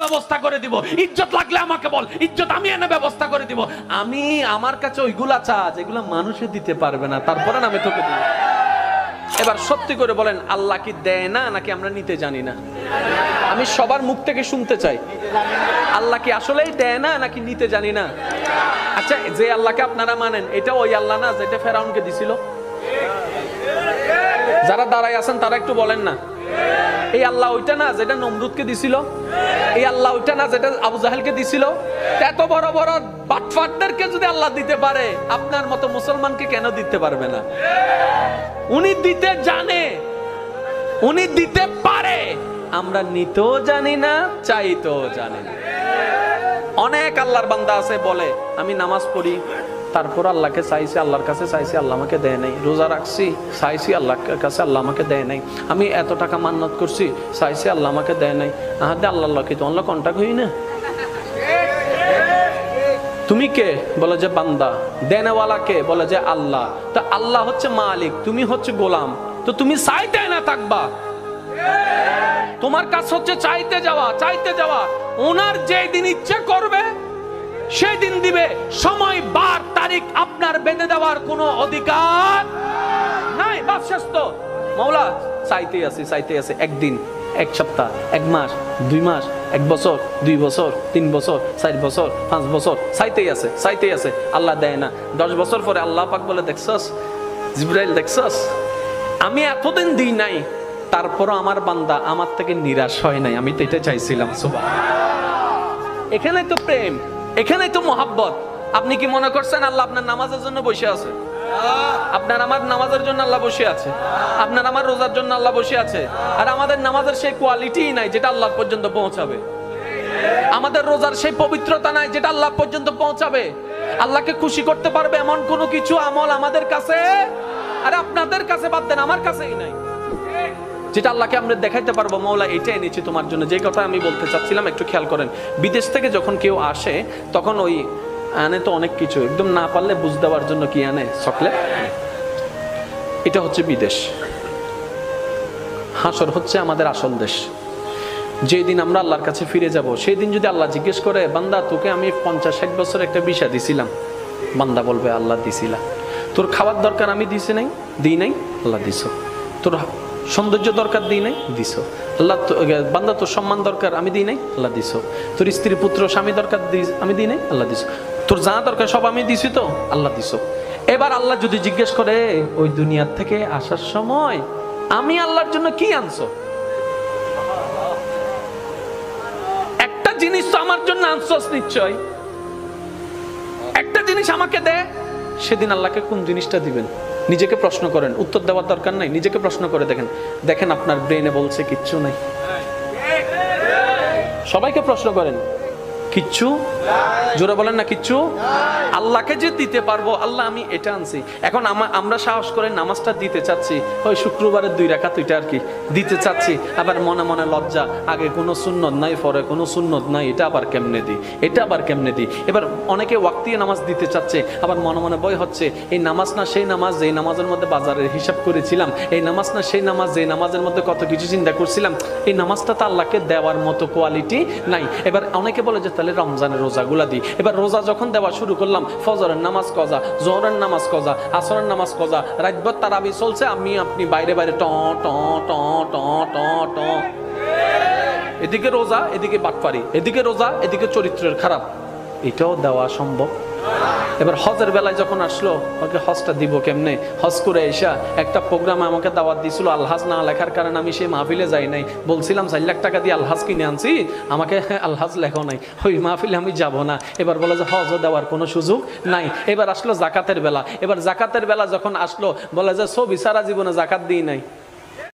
ব্যবস্থা করে দিব, ইজ্জত লাগলে আমাকে বল, ইজ্জত আমি এনে ব্যবস্থা করে দিব। আমি আমার কাছে ওইগুলা চা যেগুলা মানুষে দিতে পারবে না, তারপরে আমি তোকে দিব। এবার সত্যি করে বলেন, আল্লাহ কি দেয় না নাকি আমরা নিতে জানি না? আমি সবার মুখ থেকে শুনতে চাই, আল্লাহ কি আসলেই দেয় না নাকি নিতে জানি না? আচ্ছা, যে আল্লাহকে আপনারা মানেন, এটা ওই আল্লাহ না যেটা ফেরাউনকে দিছিল? যারা দাঁড়ায় আছেন তারা একটু বলেন না, এই আল্লাহ ওইটা না যেটা নমরুদকে দিছিল? এই আল্লাহ ওইটা না যেটা আবু জাহেলকে দিছিল? এত বড় বড় বাটফাটদেরকে যদি আল্লাহ দিতে পারে, আপনার মতো মুসলমানকে কেন দিতে পারবে না? উনি দিতে জানে, উনি দিতে পারে, আমরা নিতেও জানি না, চাইতেও জানি না। অনেক আল্লাহর বান্দা আছে বলে, আমি নামাজ পড়ি, তারপর আল্লাহকে চাইছি, আল্লাহর কাছে চাইছি, আল্লাহ আমাকে দেয় নাই। রোজা রাখছি, চাইছি আল্লাহর কাছে, আল্লাহ আমাকে দেয় নাই। আমি এত টাকা মান্নত করছি, চাইছি, আল্লাহ আমাকে দেয় নাই। আহাদে আল্লাহ কি তোমার কন্টাক্ট হই না? তুমি কে? বলে যে বান্দা। দেনেওয়ালা কে? বলে যে আল্লাহ। তো আল্লাহ হচ্ছে মালিক, তুমি হচ্ছে গোলাম, তো তুমি চাইতে না থাকবা। তোমার কাজ হচ্ছে চাইতে যাওয়া, চাইতে যাওয়া। ওনার যেই দিন ইচ্ছে করবে সেই দিন দিবে। সময়, বার, তারিখ আপনার বেঁধে দেওয়ার কোনো অধিকার নাই। বাস শেষ তো। মাওলা চাইতে আছে, চাইতে আছে। একদিন, এক সপ্তাহ, এক মাস, 2 মাস, 1 বছর, 2 বছর, 3 বছর, 4 বছর, 5 বছর, চাইতেই আছে, চাইতেই আছে। আল্লাহ দেয় না। 10 বছর পরে আল্লাহ পাক বলে, দেখছস জিবরাইল, দেখছস আমি এতদিন দিই নাই, তারপরও আমার বান্দা আমার থেকে নিরাশ হয় নাই। আমি তো এটা চাইছিলাম। সুবহানাল্লাহ। এখানেই তো প্রেম, এখানেই তো মোহাব্বত। আপনি কি মনে করছেন আল্লাহ আপনার নামাজের জন্য বসে আছে? আপনার আমার নামাজের জন্য আল্লাহ বসে আছে, আপনার আমার রোজার জন্য আল্লাহ বসে আছে। আর আমাদের নামাজের সেই কোয়ালিটি নাই যেটা আল্লাহ পর্যন্ত পৌঁছাবে। আমাদের রোজার সেই পবিত্রতা নাই যেটা আল্লাহ পর্যন্ত পৌঁছাবে। আল্লাহকে খুশি করতে পারবে এমন কোনো কিছু আমল আমাদের কাছে, আর আপনাদের কাছে বাদ দেন, আমার কাছেই নাই, যেটা আল্লাহকে আমরা দেখাইতে পারবো মওলা এটা এনেছি তোমার জন্য। যে কথা আমি বলতে চাচ্ছিলাম, একটু খেয়াল করেন। বিদেশ থেকে যখন কেউ আসে, তখন ওই আনে তো অনেক কিছু, একদম না পারলে বুঝ দেওয়ার জন্য কি আনে? চকলেট। এটা হচ্ছে বিদেশ। হাসর হচ্ছে আমাদের আসল দেশ। যেদিন আমরা আল্লাহর কাছে ফিরে যাব, সেই দিন যদি আল্লাহ জিজ্ঞেস করে, বান্দা তোকে আমি 50-60 বছর একটা ভিসা দিছিলাম, বান্দা বলবে আল্লাহ দিছিলাম। তোর খাওয়ার দরকার আমি দিছি নাই, দিই নাই, আল্লাহ দিছ। তোর সৌন্দর্য দরকার, দিই নাই, দিছ। আল্লাহ বান্দা তোর সম্মান দরকার, আমি দিই নাই, আল্লাহ দিছ। তোর স্ত্রী পুত্র স্বামী দরকার, আমি দিই নাই, আল্লাহ দিছ। তোর যা দরকার সব আমি দিছি, তো আল্লাহ দিছ। এবার আল্লাহ যদি জিজ্ঞেস করে, ওই দুনিয়ার থেকে আসার সময় আমি আল্লাহর জন্য কি আনছো? একটা জিনিস তো আমার জন্য আনছস নিশ্চয়, একটা জিনিস আমাকে দে। সেদিন আল্লাহকে কোন জিনিসটা দিবেন? নিজেকে প্রশ্ন করেন, উত্তর দেওয়ার দরকার নাই, নিজেকে প্রশ্ন করে দেখেন। দেখেন আপনার ব্রেনে বলছে কিচ্ছু নাই। সবাইকে প্রশ্ন করেন, কিচ্ছু? জোরে বলেন না, কিচ্ছু? আল্লাহকে যে দিতে পারবো, আল্লাহ আমি এটা আনছি। এখন আমরা সাহস করে নামাজটা দিতে চাচ্ছি, ওই শুক্রবারের 2 রাকাত ওইটা আর কি দিতে চাচ্ছি। আবার মনে মনে লজ্জা, আগে কোনো সুন্নত নাই, পরে কোনো সুন্নত নাই, এটা আবার কেমনে দিই, এটা আবার কেমনে দিই। এবার অনেকে ওয়াক্তিয়া নামাজ দিতে চাচ্ছে, আবার মনে মনে ভয় হচ্ছে, এই নামাজ না সেই নামাজ যেই নামাজের মধ্যে বাজারের হিসাব করেছিলাম, এই নামাজ না সেই নামাজ যেই নামাজের মধ্যে কত কিছু চিন্তা করছিলাম, এই নামাজটা তো আল্লাহকে দেওয়ার মতো কোয়ালিটি নাই। এবার অনেকে বলে যে তাহলে রমজানের রোজাগুলা দিই। এবার রোজা যখন দেওয়া শুরু করলাম, ফজরের নামাজ কজা, জোহরের নামাজ কজা, আসরের নামাজ কজা, রাতভর তারাবি চলছে, আপনি বাইরে বাইরে ট ট ট ট ট ট, এদিকে রোজা, এদিকে বাটপারি, এদিকে রোজা, এদিকে চরিত্রের খারাপ। এটাও দেওয়া সম্ভব? এবার হজের বেলায় যখন আসলো, ওকে হজটা দিব কেমনে? হজ করে এসা একটা প্রোগ্রামে আমাকে দাওয়াত দিছিল, আলহাজ না লেখার কারণে আমি সেই মাহফিলে যাই নাই। বলছিলাম 4 লাখ টাকা দিয়ে আলহাজ কিনে আনছি, আমাকে আলহাজ লেখো নাই, ওই মাহফিলে আমি যাব না। এবার বলে যে হজও দেওয়ার কোনো সুযোগ নাই। এবার আসলো জাকাতের বেলা। এবার জাকাতের বেলা যখন আসলো, বলে যে ছবি সারা জীবনে জাকাত দিই নাই।